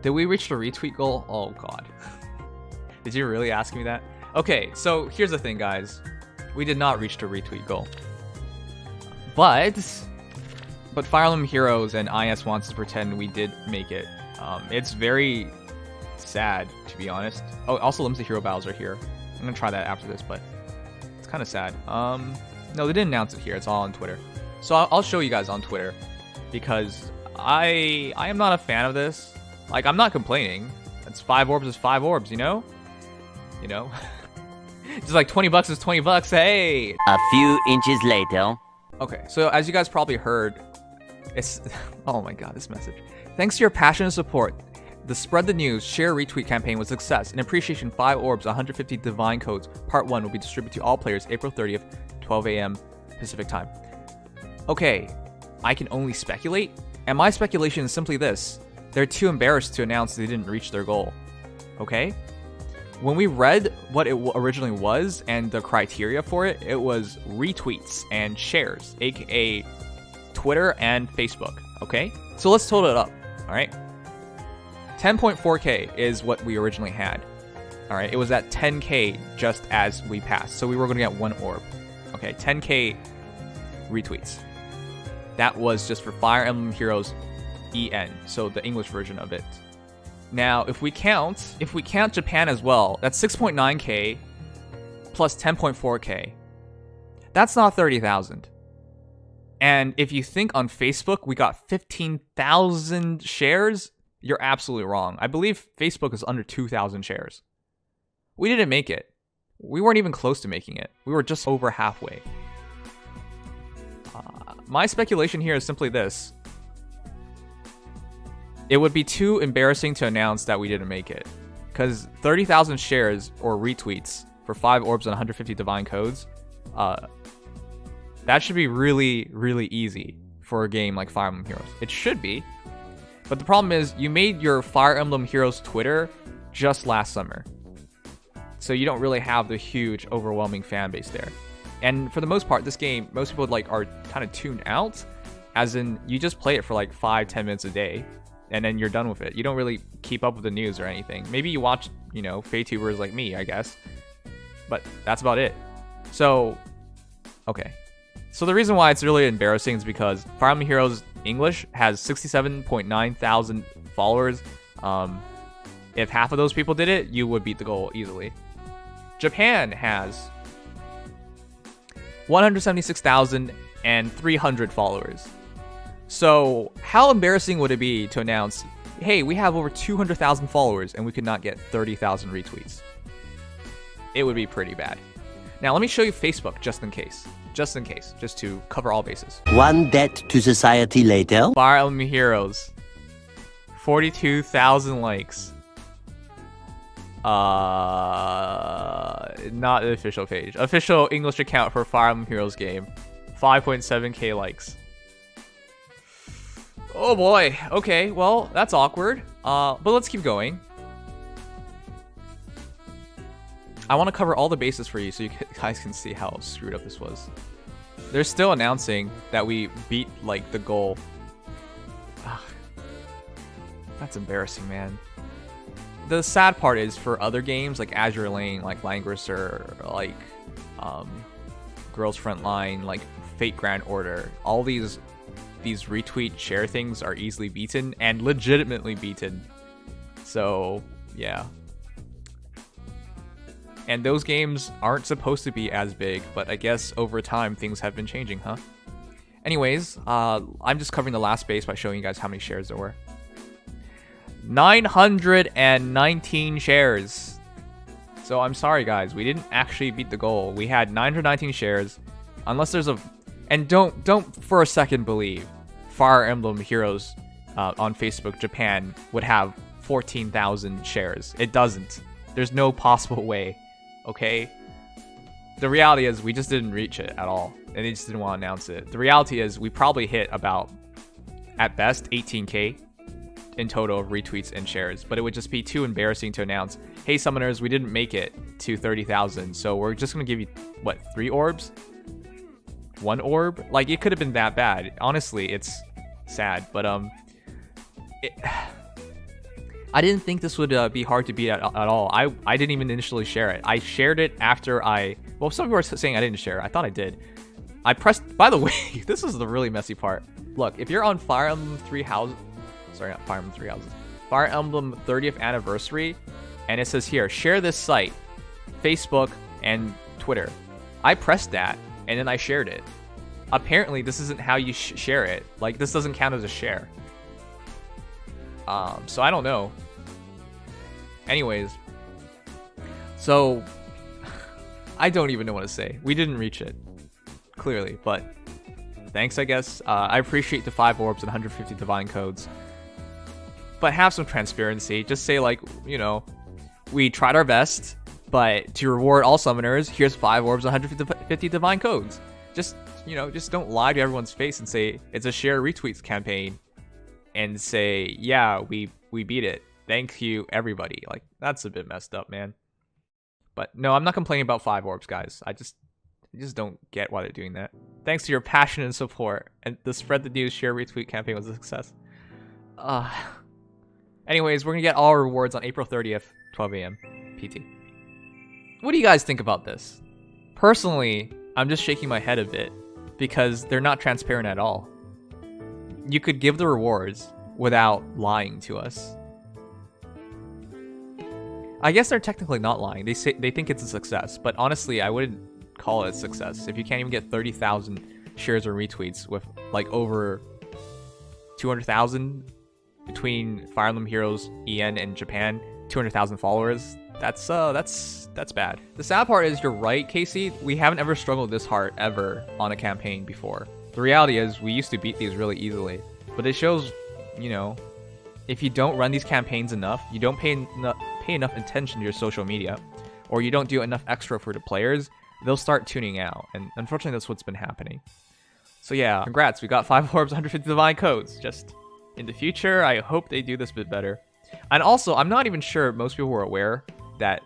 Did we reach the retweet goal? Oh god. Did you really ask me that? Okay, so here's the thing, guys. We did not reach the retweet goal. But Fire Emblem Heroes and IS wants to pretend we did make it. It's very sad, to be honest. Oh, also limited hero battles are here. I'm gonna try that after this, but it's kind of sad. No, they didn't announce it here. It's all on Twitter. So I'll show you guys on Twitter, because I am not a fan of this. Like, I'm not complaining. It's 5 orbs is 5 orbs, you know? You know? Just like 20 bucks is 20 bucks, hey! A few inches later. Okay, so as you guys probably heard, it's... oh my god, this message. Thanks to your passion and support, the Spread the News Share Retweet campaign was a success. In appreciation, 5 orbs, 150 divine codes, part 1 will be distributed to all players April 30th, 12 a.m. Pacific time. Okay, I can only speculate, and my speculation is simply this. They're too embarrassed to announce they didn't reach their goal. Okay? When we read what it originally was and the criteria for it, it was retweets and shares, aka Twitter and Facebook. Okay? So let's total it up. Alright? 10.4k is what we originally had. Alright? It was at 10k just as we passed. So we were going to get 1 orb. Okay, 10k retweets. That was just for Fire Emblem Heroes EN, so the English version of it. Now, if we count Japan as well, that's 6.9k plus 10.4k. That's not 30,000. And if you think on Facebook we got 15,000 shares, you're absolutely wrong. I believe Facebook is under 2,000 shares. We didn't make it. We weren't even close to making it. We were just over halfway. My speculation here is simply this. It would be too embarrassing to announce that we didn't make it. Because 30,000 shares or retweets for 5 orbs and 150 divine codes, that should be really, really easy for a game like Fire Emblem Heroes. It should be. But the problem is, you made your Fire Emblem Heroes Twitter just last summer. So you don't really have the huge, overwhelming fan base there. And for the most part, this game, most people are kind of tuned out. As in, you just play it for like 5-10 minutes a day. And then you're done with it. You don't really keep up with the news or anything. Maybe you watch, Faytubers like me, I guess. But that's about it. So, okay. So the reason why it's really embarrassing is because Fire Emblem Heroes English has 67.9 thousand followers. If half of those people did it, you would beat the goal easily. Japan has 176,300 followers. So how embarrassing would it be to announce, hey, we have over 200,000 followers and we could not get 30,000 retweets? It would be pretty bad. Now let me show you Facebook just in case, just to cover all bases. One debt to society later. Fire Emblem Heroes, 42,000 likes. Not the official page. Official English account for Fire Emblem Heroes game. 5.7k likes. Oh boy. Okay, well, that's awkward. But let's keep going. I want to cover all the bases for you so you guys can see how screwed up this was. They're still announcing that we beat, the goal. Ugh. That's embarrassing, man. The sad part is for other games like Azure Lane, like Langrisser, Girls Frontline, Fate Grand Order, all these retweet share things are easily beaten and legitimately beaten. So yeah. And those games aren't supposed to be as big, but I guess over time things have been changing, huh? Anyways, I'm just covering the last base by showing you guys how many shares there were. 919 shares. So I'm sorry guys, we didn't actually beat the goal. We had 919 shares. Unless there's a... And don't for a second believe Fire Emblem Heroes on Facebook Japan would have 14,000 shares. It doesn't. There's no possible way. Okay? The reality is we just didn't reach it at all. And they just didn't want to announce it. The reality is we probably hit about, at best, 18k in total of retweets and shares, but it would just be too embarrassing to announce, hey summoners, we didn't make it to 30,000, so we're just gonna give you, what, 3 orbs? 1 orb? It could have been that bad. Honestly, it's sad, but I didn't think this would be hard to beat at all. I didn't even initially share it. I shared it after well, some people are saying I didn't share it. I thought I did. I pressed, by the way, this is the really messy part. Look, if you're on Fire Emblem 3 Houses, sorry, not Fire Emblem 3 Houses, Fire Emblem 30th anniversary, and it says here, share this site, Facebook and Twitter. I pressed that, and then I shared it. Apparently, this isn't how you share it. Like, this doesn't count as a share. So I don't know. Anyways, so I don't even know what to say. We didn't reach it, clearly, but thanks, I guess. I appreciate the 5 orbs and 150 divine codes, but have some transparency. Just say, like, you know, we tried our best, but to reward all summoners, here's 5 orbs and 150 divine codes. Just, you know, just don't lie to everyone's face and say it's a share retweets campaign and say, yeah, we beat it. Thank you, everybody. Like, that's a bit messed up, man. But no, I'm not complaining about 5 orbs, guys. I just don't get why they're doing that. Thanks to your passion and support, and the Spread the News share retweet campaign was a success. Anyways, we're gonna get all our rewards on April 30th, 12 a.m. PT. What do you guys think about this? Personally, I'm just shaking my head a bit because they're not transparent at all. You could give the rewards without lying to us. I guess they're technically not lying. They think it's a success, but honestly, I wouldn't call it a success if you can't even get 30,000 shares or retweets with like over 200,000 between Fire Emblem Heroes, EN, and Japan. 200,000 followers. That's bad. The sad part is, you're right, Casey. We haven't ever struggled this hard ever on a campaign before. The reality is, we used to beat these really easily, but it shows, you know, if you don't run these campaigns enough, you don't pay enough attention to your social media, or you don't do enough extra for the players, they'll start tuning out, and unfortunately that's what's been happening. So yeah, congrats, we got 5 orbs, 150 divine codes. Just in the future, I hope they do this a bit better. And also, I'm not even sure most people were aware that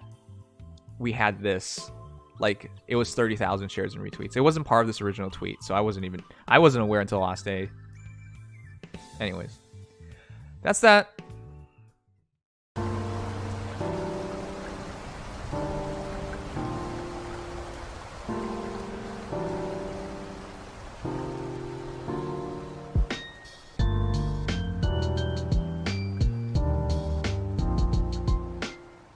we had this, like, it was 30,000 shares and retweets. It wasn't part of this original tweet, so I wasn't aware until the last day. Anyways, that's that.